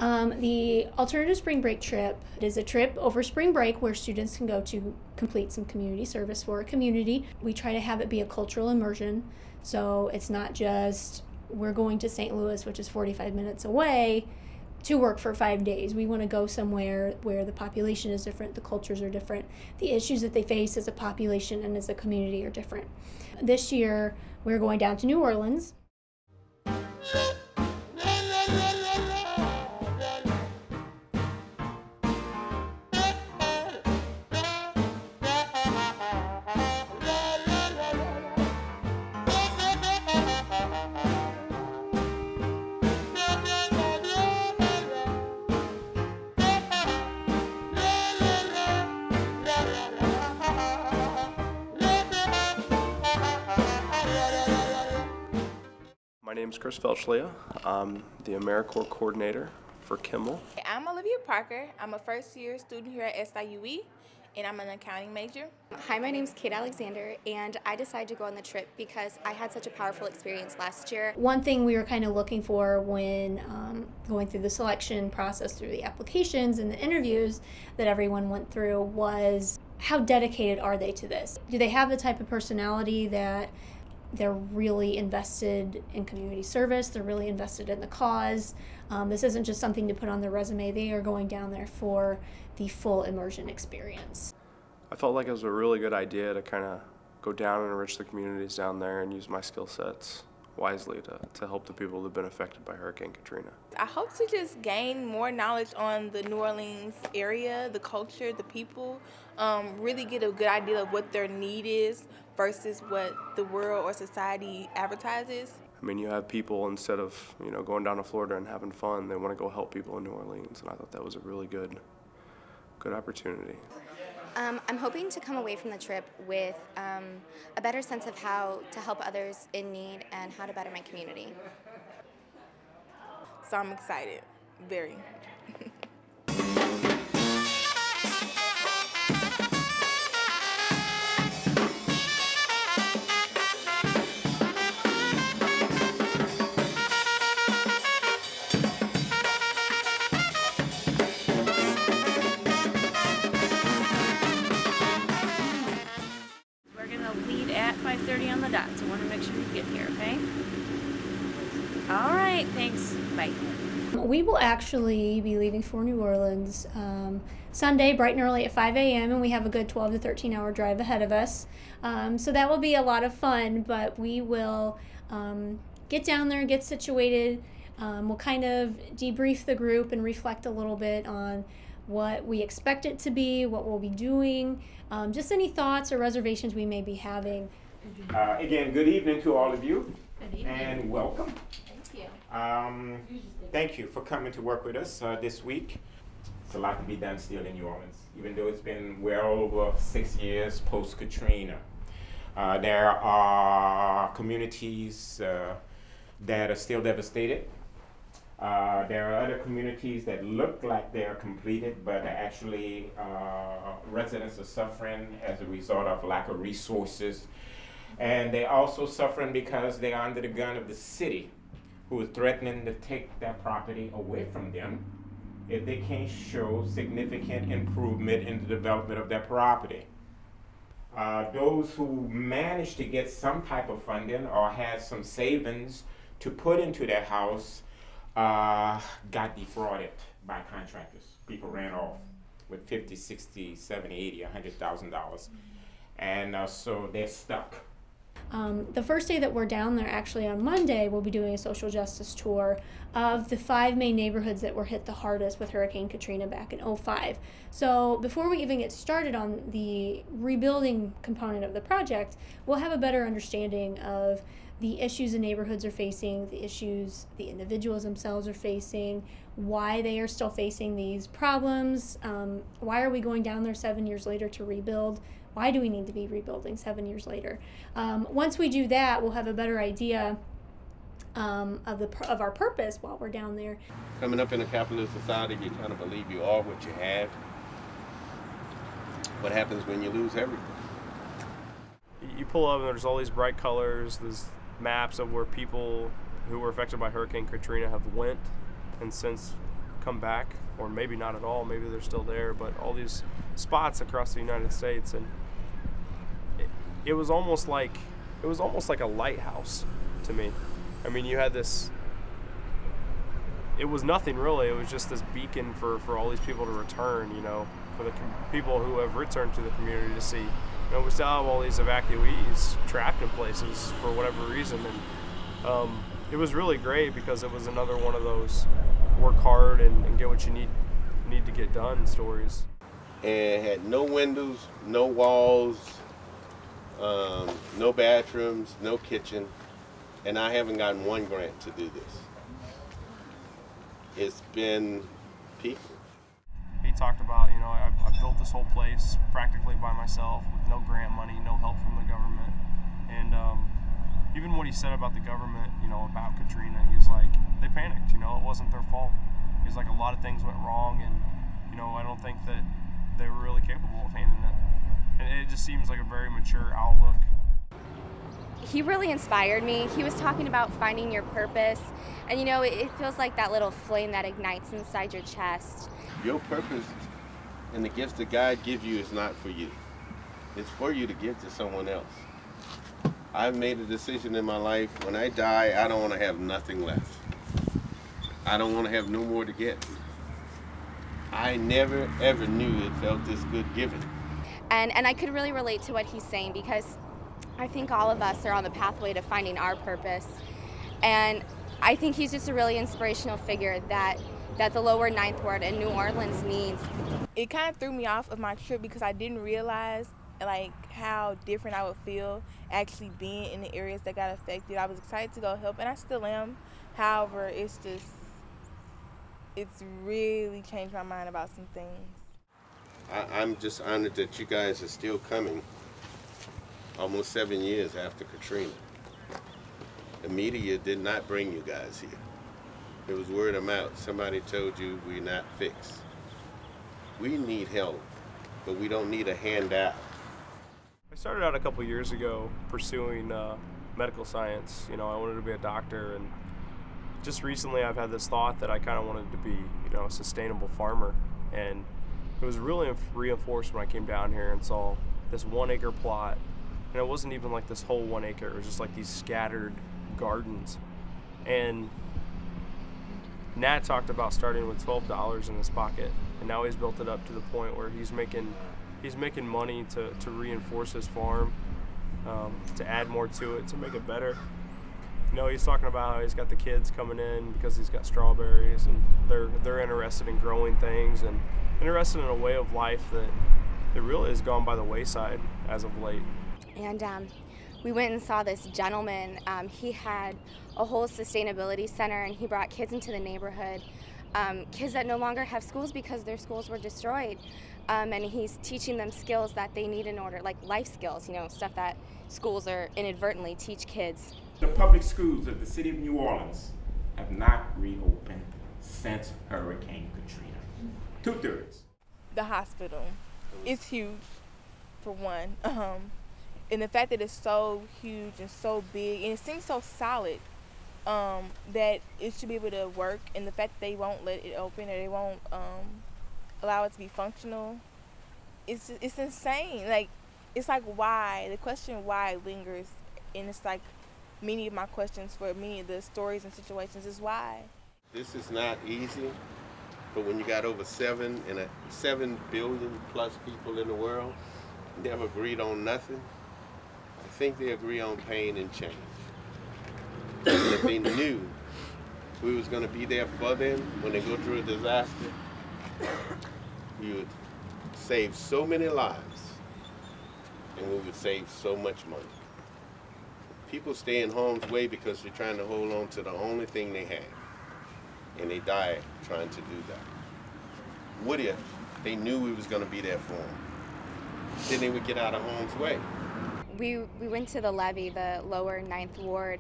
The alternative spring break trip is a trip over spring break where students can go to complete some community service for a community. We try to have it be a cultural immersion, so it's not just we're going to St. Louis, which is 45 minutes away, to work for 5 days. We want to go somewhere where the population is different, the cultures are different, the issues that they face as a population and as a community are different. This year, we're going down to New Orleans. My name is Chris Felchlea. I'm the AmeriCorps coordinator for Kimmel. I'm Olivia Parker. I'm a first-year student here at SIUE, and I'm an accounting major. Hi, my name's Kate Alexander, and I decided to go on the trip because I had such a powerful experience last year. One thing we were kind of looking for when going through the selection process, through the applications and the interviews that everyone went through, was how dedicated are they to this? Do they have the type of personality that they're really invested in community service, they're really invested in the cause? This isn't just something to put on their resume. They are going down there for the full immersion experience. I felt like it was a really good idea to kind of go down and enrich the communities down there and use my skill sets wisely to help the people that have been affected by Hurricane Katrina. I hope to just gain more knowledge on the New Orleans area, the culture, the people, really get a good idea of what their need is versus what the world or society advertises. I mean, you have people, instead of going down to Florida and having fun, they want to go help people in New Orleans, and I thought that was a really good opportunity. I'm hoping to come away from the trip with a better sense of how to help others in need and how to better my community. So I'm excited, very. Leave at 5:30 on the dot, so I want to make sure you get here, okay? All right, thanks. Bye. We will actually be leaving for New Orleans Sunday, bright and early at 5 a.m., and we have a good 12 to 13 hour drive ahead of us. So that will be a lot of fun, but we will get down there and get situated. We'll kind of debrief the group and reflect a little bit on what we expect it to be, what we'll be doing, just any thoughts or reservations we may be having. Again, good evening to all of you. Good evening. And welcome. Thank you. Thank you for coming to work with us this week. It's a lot to be done still in New Orleans, even though it's been well over 6 years post-Katrina. There are communities that are still devastated. There are other communities that look like they're completed, but actually residents are suffering as a result of lack of resources. And they're also suffering because they're under the gun of the city, who is threatening to take their property away from them if they can't show significant improvement in the development of their property. Those who managed to get some type of funding or had some savings to put into their house got defrauded by contractors. People ran off with $50,000, $60,000, $70,000, $80,000, $100,000. And so they're stuck. The first day that we're down there, actually on Monday, we'll be doing a social justice tour of the 5 main neighborhoods that were hit the hardest with Hurricane Katrina back in '05. So before we even get started on the rebuilding component of the project, we'll have a better understanding of the issues the neighborhoods are facing, the issues the individuals themselves are facing, why they are still facing these problems, why are we going down there 7 years later to rebuild, why do we need to be rebuilding 7 years later. Once we do that, we'll have a better idea of our purpose while we're down there. Coming up in a capitalist society, you kind of believe you are what you have. What happens when you lose everything? You pull up and there's all these bright colors, there's maps of where people who were affected by Hurricane Katrina have went and since come back, or maybe not at all, maybe they're still there, but all these spots across the United States, and it was almost like a lighthouse to me. I mean, you had this, it was nothing really, it was just this beacon for all these people to return, you know, for the people who have returned to the community to see. You know, we still have all these evacuees trapped in places for whatever reason, and it was really great because it was another one of those work hard and get what you need to get done stories. And it had no windows, no walls, no bathrooms, no kitchen, and I haven't gotten one grant to do this. It's been peaceful. He talked about, you know, I built this whole place practically by myself with no grant money, no help from the government. And even what he said about the government, you know, about Katrina, he's like, they panicked, you know, it wasn't their fault. He's like, a lot of things went wrong, and, you know, I don't think that they were really capable of handling it. And it just seems like a very mature outlook. He really inspired me. He was talking about finding your purpose, and you know, it feels like that little flame that ignites inside your chest. Your purpose and the gifts that God gives you is not for you. It's for you to give to someone else. I've made a decision in my life, when I die, I don't want to have nothing left. I don't want to have no more to get. I never ever knew it felt this good giving. And I could really relate to what he's saying, because I think all of us are on the pathway to finding our purpose. And I think he's just a really inspirational figure that the lower Ninth Ward in New Orleans needs. It kind of threw me off of my trip because I didn't realize like how different I would feel actually being in the areas that got affected. I was excited to go help, and I still am. However, it's really changed my mind about some things. I'm just honored that you guys are still coming almost 7 years after Katrina. The media did not bring you guys here. It was word of mouth. Somebody told you we're not fixed. We need help, but we don't need a handout. I started out a couple years ago pursuing medical science. You know, I wanted to be a doctor, and just recently I've had this thought that I kind of wanted to be, you know, a sustainable farmer. And it was really reinforced when I came down here and saw this 1 acre plot. And it wasn't even like this whole 1 acre, it was just like these scattered gardens. And Nat talked about starting with $12 in his pocket, and now he's built it up to the point where he's making money to reinforce his farm, to add more to it, to make it better. You know, he's talking about how he's got the kids coming in because he's got strawberries, and they're interested in growing things and interested in a way of life that really has gone by the wayside as of late. And we went and saw this gentleman. He had a whole sustainability center, and he brought kids into the neighborhood, kids that no longer have schools because their schools were destroyed. And he's teaching them skills that they need in order, like life skills, you know, stuff that schools are inadvertently teach kids. The public schools of the city of New Orleans have not reopened since Hurricane Katrina. 2/3. The hospital, it's huge, for one. And the fact that it's so huge and so big, and it seems so solid, that it should be able to work, and the fact that they won't let it open, or they won't allow it to be functional, it's insane. Like, it's like why, the question why lingers, and it's like many of my questions for many of the stories and situations is why. This is not easy, but when you got over 7 billion plus people in the world, never agreed on nothing, I think they agree on pain and change. And if they knew we was going to be there for them when they go through a disaster, we would save so many lives, and we would save so much money. People stay in harm's way because they're trying to hold on to the only thing they have, and they die trying to do that. What if they knew we was going to be there for them? Then they would get out of harm's way. We went to the levee, the lower Ninth Ward,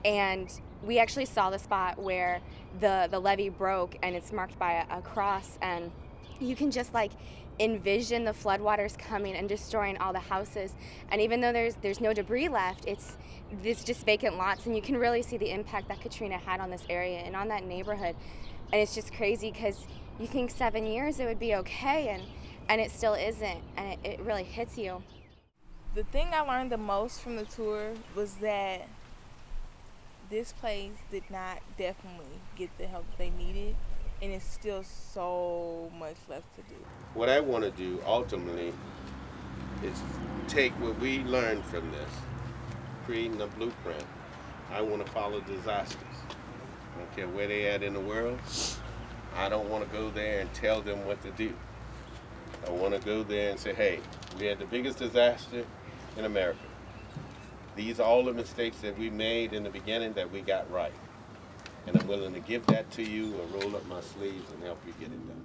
and we actually saw the spot where the levee broke, and it's marked by a cross, and you can just like envision the floodwaters coming and destroying all the houses. And even though there's no debris left, it's just vacant lots, and you can really see the impact that Katrina had on this area and on that neighborhood. And it's just crazy because you think 7 years it would be okay, and it still isn't, and it really hits you. The thing I learned the most from the tour was that this place did not definitely get the help they needed, and it's still so much left to do. What I want to do ultimately is take what we learned from this, creating a blueprint. I want to follow disasters. I don't care where they at in the world. I don't want to go there and tell them what to do. I want to go there and say, hey, we had the biggest disaster in America. These are all the mistakes that we made in the beginning that we got right. And I'm willing to give that to you or roll up my sleeves and help you get it done.